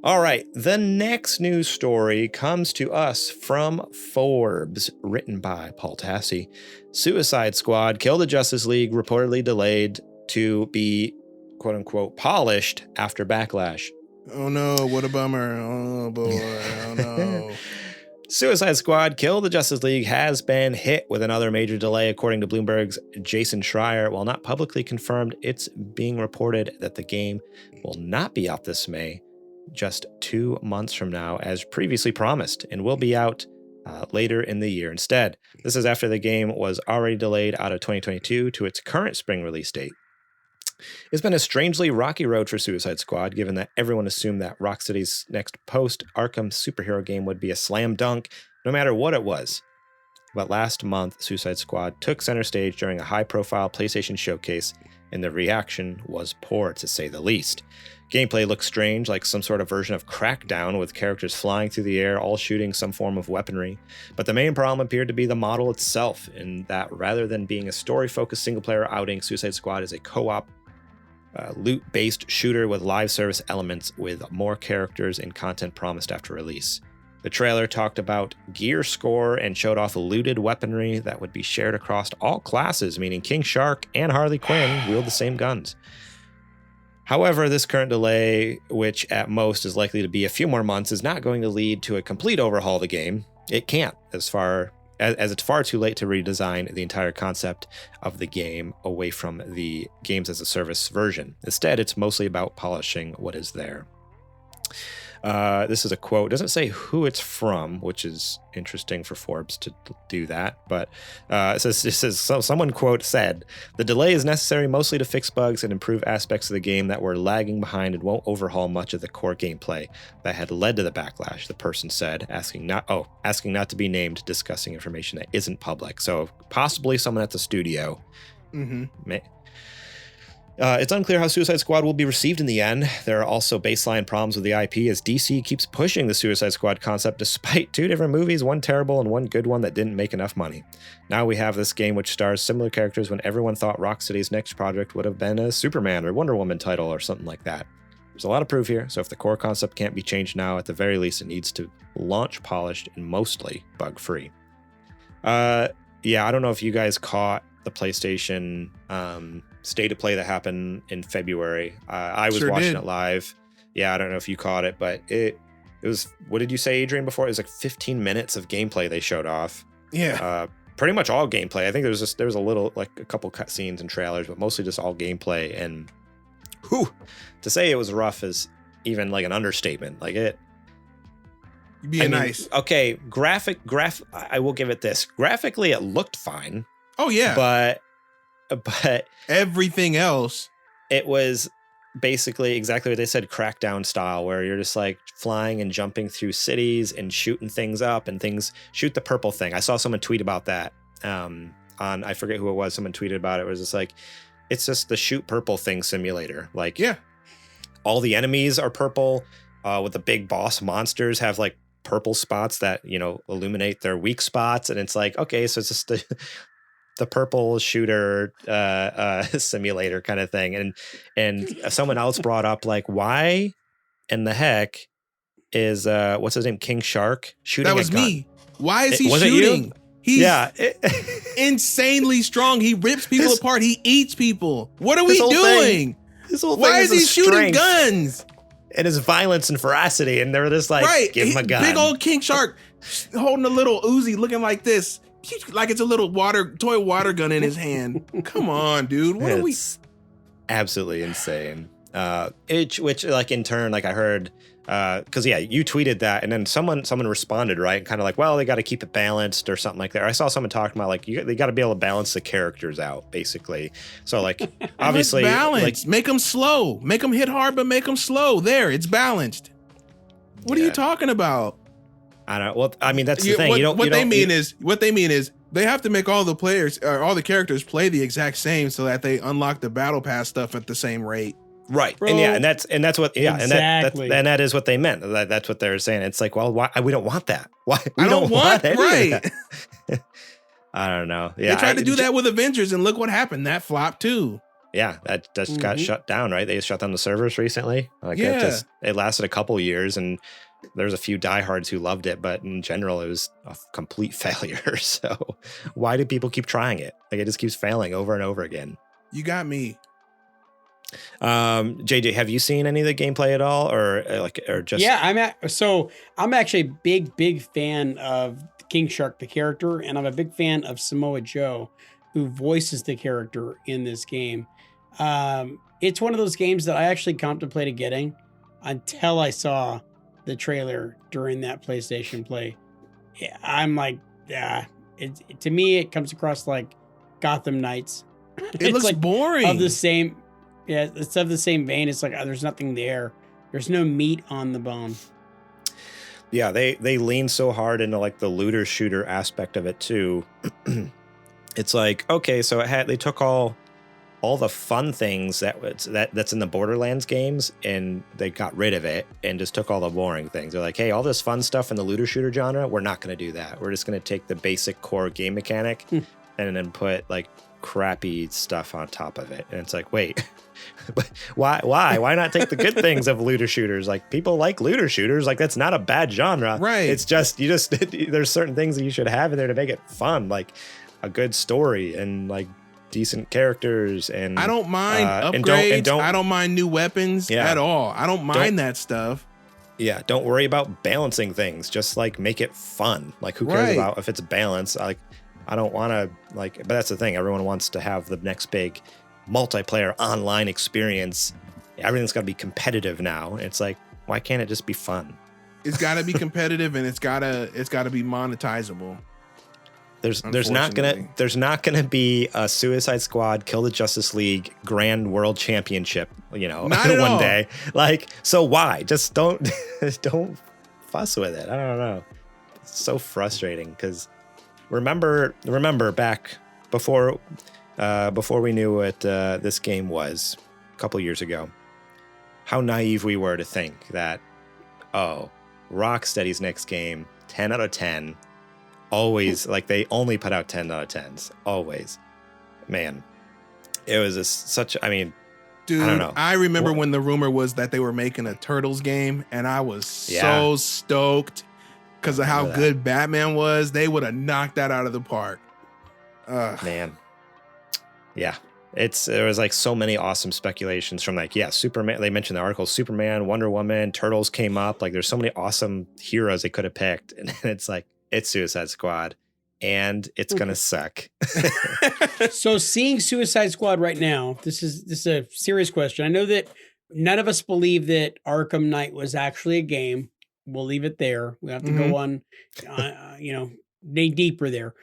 All right, the next news story comes to us from Forbes, written by Paul Tassi. Suicide Squad Kill the Justice League reportedly delayed to be, quote unquote, polished after Backlash. Oh no, what a bummer. Oh boy, oh no. Suicide Squad Kill the Justice League has been hit with another major delay, according to Bloomberg's Jason Schreier. While not publicly confirmed, it's being reported that the game will not be out this May, just 2 months from now, as previously promised, and will be out later in the year instead. This is after the game was already delayed out of 2022 to its current spring release date. It's been a strangely rocky road for Suicide Squad, given that everyone assumed that Rocksteady's next post-Arkham superhero game would be a slam dunk, no matter what it was. But last month, Suicide Squad took center stage during a high-profile PlayStation showcase, and the reaction was poor, to say the least. Gameplay looked strange, like some sort of version of Crackdown, with characters flying through the air, all shooting some form of weaponry. But the main problem appeared to be the model itself, in that rather than being a story-focused single-player outing, Suicide Squad is a co-op, loot-based shooter with live service elements with more characters and content promised after release. The trailer talked about gear score and showed off looted weaponry that would be shared across all classes, meaning King Shark and Harley Quinn wield the same guns. However, this current delay, which at most is likely to be a few more months, is not going to lead to a complete overhaul of the game. It can't, as it's far too late to redesign the entire concept of the game away from the games as a service version. Instead, it's mostly about polishing what is there. This is a quote. It doesn't say who it's from, which is interesting for Forbes to do that. But it says someone, quote, said, "The delay is necessary mostly to fix bugs and improve aspects of the game that were lagging behind and won't overhaul much of the core gameplay that had led to the backlash," the person said, asking not to be named, discussing information that isn't public. So possibly someone at the studio. Mm-hmm. It's unclear how Suicide Squad will be received in the end. There are also baseline problems with the IP, as DC keeps pushing the Suicide Squad concept despite 2 different movies, one terrible and one good one that didn't make enough money. Now we have this game which stars similar characters when everyone thought Rocksteady's next project would have been a Superman or Wonder Woman title or something like that. There's a lot of proof here, so if the core concept can't be changed now, at the very least it needs to launch polished and mostly bug-free. I don't know if you guys caught the PlayStation State of Play that happened in February. I was watching it live. Yeah, I don't know if you caught it, but it was, what did you say, Adrian, before? It was like 15 minutes of gameplay they showed off. Yeah. Pretty much all gameplay. I think there was a little, like a couple cutscenes and trailers, but mostly just all gameplay. And to say it was rough is even like an understatement. Like it. You're being nice. Okay, I will give it this. Graphically, it looked fine. Oh yeah. But everything else, it was basically exactly what they said, Crackdown style, where you're just like flying and jumping through cities and shooting things up and things. Shoot the purple thing. I saw someone tweet about that. I forget who it was. Someone tweeted about it. It was just like, it's just the shoot purple thing simulator. Like, yeah, all the enemies are purple. With the big boss monsters have like purple spots that, illuminate their weak spots, and it's like, okay, so it's just the purple shooter simulator kind of thing. And someone else brought up, like, why in the heck is what's his name, King Shark, shooting? That was me. Why is he shooting? He's insanely strong. He rips people apart. He eats people. What are we doing? Why is he shooting guns? And his violence and ferocity, and they're just like, give him a gun. Big old King Shark holding a little Uzi, looking like this. Like it's a little toy water gun in his hand. Come on, dude. What are we? Absolutely insane. Which like in turn, like I heard, because you tweeted that, and then someone responded, right? Kind of like, well, they got to keep it balanced or something like that. I saw someone talking about like they got to be able to balance the characters out, basically. So like, obviously, balance. Make them slow. Make them hit hard, but make them slow. There, it's balanced. What are you talking about? I don't know. Well, I mean, that's the thing. What they mean is they have to make all the players or all the characters play the exact same so that they unlock the battle pass stuff at the same rate. Right. Bro, and that's what, exactly. and that is what they meant. That's what they're saying. It's like, well, why we don't want that? Why we don't want right? I don't know. Yeah, they tried to do that with Avengers, and look what happened. That flopped too. Yeah, that just got shut down, right? They shut down the servers recently. Like it lasted a couple years, and there's a few diehards who loved it, but in general, it was a complete failure. So why do people keep trying it? Like it just keeps failing over and over again. You got me. JJ, have you seen any of the gameplay at all, or just? Yeah, I'm actually a big fan of King Shark, the character, and I'm a big fan of Samoa Joe, who voices the character in this game. It's one of those games that I actually contemplated getting until I saw the trailer during that PlayStation Play. Yeah, I'm like, to me, it comes across like Gotham Knights. It looks like boring. It's of the same vein. It's like, there's nothing there. There's no meat on the bone. Yeah, they lean so hard into like the looter shooter aspect of it too. It's like, okay, so they took all the fun things that's in the Borderlands games, and they got rid of it and just took all the boring things. They're like, hey, all this fun stuff in the looter shooter genre, we're not going to do that. We're just going to take the basic core game mechanic and then put like crappy stuff on top of it. And it's like, wait, why not take the good things of looter shooters? Like, people like looter shooters. Like, that's not a bad genre. Right. It's just, there's certain things that you should have in there to make it fun. Like a good story and like decent characters. And I don't mind upgrades. I don't mind new weapons at all. I don't mind that stuff. Yeah. Don't worry about balancing things. Just like make it fun. Like, who cares about if it's balanced? Like, I don't want to but that's the thing. Everyone wants to have the next big multiplayer online experience. Everything's got to be competitive now. It's like, why can't it just be fun? It's got to be competitive, and it's got to be monetizable. There's not gonna be a Suicide Squad Kill the Justice League Grand World Championship, one day. Like, so why? Just don't fuss with it. I don't know. It's so frustrating because remember back before we knew what this game was a couple years ago, how naive we were to think that, Rocksteady's next game, 10 out of 10. Always, like, they only put out 10 out of 10s. Always. Man, it was dude, I don't know. I remember when the rumor was that they were making a Turtles game, and I was so stoked because of how good Batman was. They would have knocked that out of the park. Man. Yeah. There was like so many awesome speculations from Superman. They mentioned the article, Superman, Wonder Woman, Turtles came up. Like, there's so many awesome heroes they could have picked. And it's like, it's Suicide Squad, and it's gonna suck. So seeing Suicide Squad right now, this is a serious question. I know that none of us believe that Arkham Knight was actually a game. We'll leave it there. We have to go on, deeper there.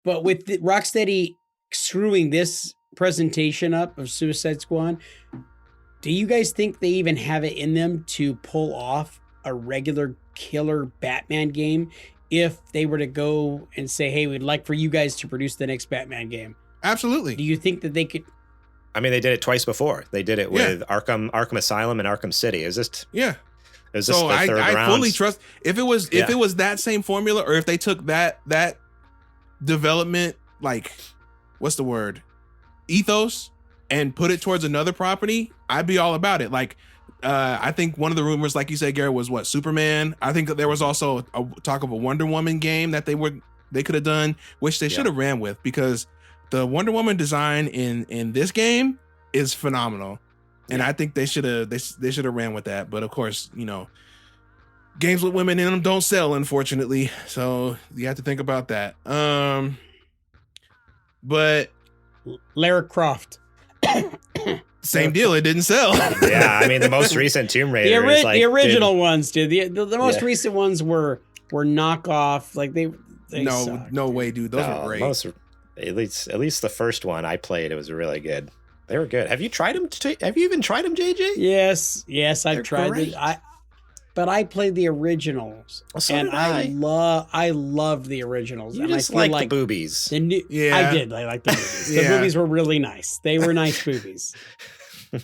But with Rocksteady screwing this presentation up of Suicide Squad, do you guys think they even have it in them to pull off a regular killer Batman game? If they were to go and say, hey, we'd like for you guys to produce the next Batman game. Absolutely. Do you think that they could? I mean, they did it twice before. They did it with Arkham Asylum and Arkham City. It was just the third round. I fully trust if it was that same formula, or if they took that development, like, what's the word, ethos, and put it towards another property, I'd be all about it. Like, I think one of the rumors, like you said, Garrett, was Superman. I think that there was also a talk of a Wonder Woman game that they could have done, which they should have ran with, because the Wonder Woman design in this game is phenomenal, and I think they should have ran with that. But of course, games with women in them don't sell, unfortunately. So you have to think about that. But Lara Croft. Same deal. It didn't sell. Yeah, I mean, the most recent Tomb Raider the original ones, dude. The most recent ones were knockoff. Like they sucked. No way, dude. Those were great. At least the first one I played, it was really good. They were good. Have you tried them? Have you even tried them, JJ? Yes, I've tried it. But I played the originals, and I love the originals. You just like the boobies. I did. I like the boobies. The boobies were really nice. They were nice boobies.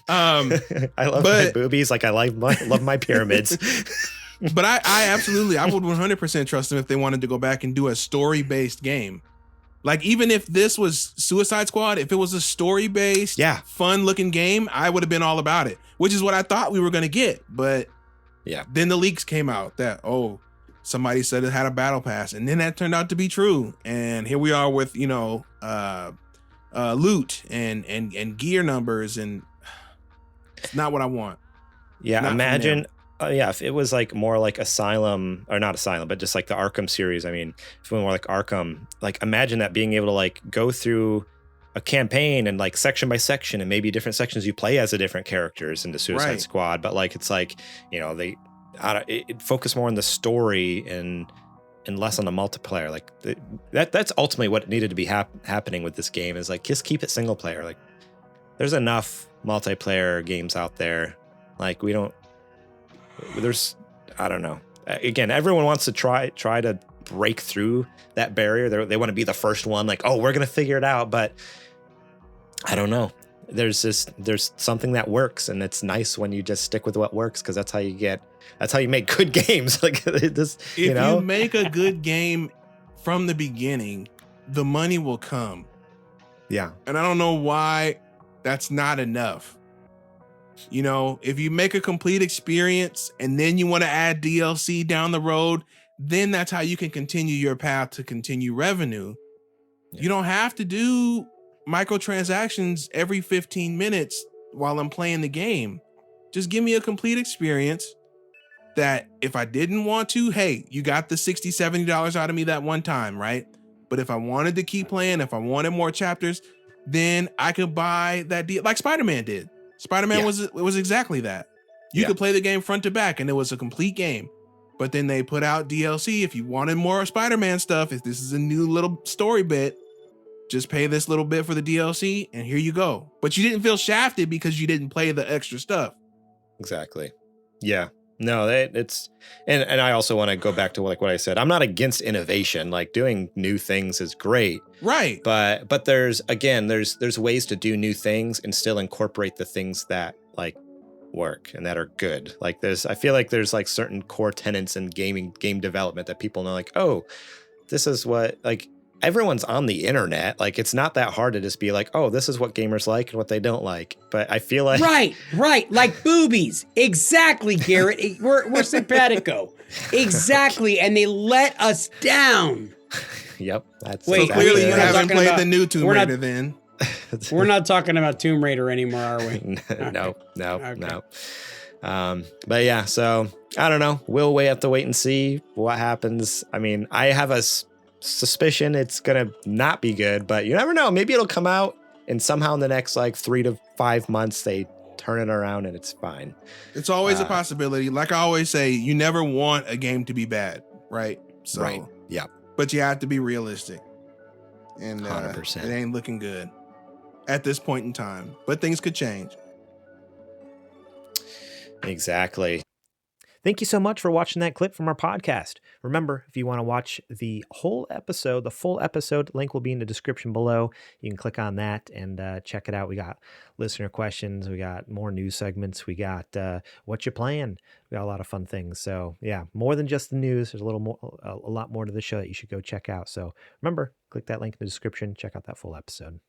I love my boobies. Like, I love my pyramids. But I would 100% trust them if they wanted to go back and do a story-based game. Like, even if this was Suicide Squad, if it was a story-based, fun-looking game, I would have been all about it, which is what I thought we were going to get. But then the leaks came out that, somebody said it had a battle pass, and then that turned out to be true. And here we are with, loot and gear numbers, and it's not what I want. Yeah, not imagine... if it was like more like Asylum, or not Asylum, but just like the Arkham series. I mean, if it were more like Arkham, like imagine that being able to like go through a campaign and like section by section, and maybe different sections you play as the different characters in the Suicide Squad. But like, it's like, it focus more on the story and less on the multiplayer. Like that's ultimately what needed to be happening with this game, is like, just keep it single player. Like there's enough multiplayer games out there. Like I don't know. Again, everyone wants to try to break through that barrier. They want to be the first one, like, we're going to figure it out. But I don't know. There's something that works, and it's nice when you just stick with what works, because that's how you make good games. Like this, if you make a good game from the beginning, the money will come. Yeah. And I don't know why that's not enough. If you make a complete experience and then you want to add DLC down the road, then that's how you can continue your path to continue revenue. Yeah. You don't have to do microtransactions every 15 minutes while I'm playing the game. Just give me a complete experience that if I didn't want to, hey, you got the $60, $70 out of me that one time, right? But if I wanted to keep playing, if I wanted more chapters, then I could buy that deal like Spider-Man did. Spider-Man was exactly that. You could play the game front to back and it was a complete game. But then they put out DLC. If you wanted more Spider-Man stuff, if this is a new little story bit, just pay this little bit for the DLC and here you go. But you didn't feel shafted because you didn't play the extra stuff. Exactly. Yeah. No, it's and I also want to go back to like what I said. I'm not against innovation. Like doing new things is great. Right. But there's ways to do new things and still incorporate the things that like work and that are good. Like I feel like there's like certain core tenets in game development that people know, like, this is what, like, everyone's on the internet. Like, it's not that hard to just be like, this is what gamers like and what they don't like. But I feel like right, like boobies. Exactly, Garrett. We're simpatico. Exactly, and they let us down. Yep. That's so clearly you haven't played the new Tomb Raider then. We're not talking about Tomb Raider anymore, are we? No. But yeah, so I don't know. We'll have to wait and see what happens. I mean, I have a suspicion it's gonna not be good, but you never know. Maybe it'll come out and somehow in the next like 3 to 5 months they turn it around and it's fine. It's always a possibility. Like I always say, you never want a game to be bad, right? So, right. Yeah. But you have to be realistic, and 100%. It ain't looking good at this point in time. But things could change. Exactly. Thank you so much for watching that clip from our podcast. Remember, if you want to watch the whole episode, the full episode, link will be in the description below. You can click on that and check it out. We got listener questions. We got more news segments. We got what you playing. We got a lot of fun things. So yeah, more than just the news. There's a lot more to the show that you should go check out. So remember, click that link in the description. Check out that full episode.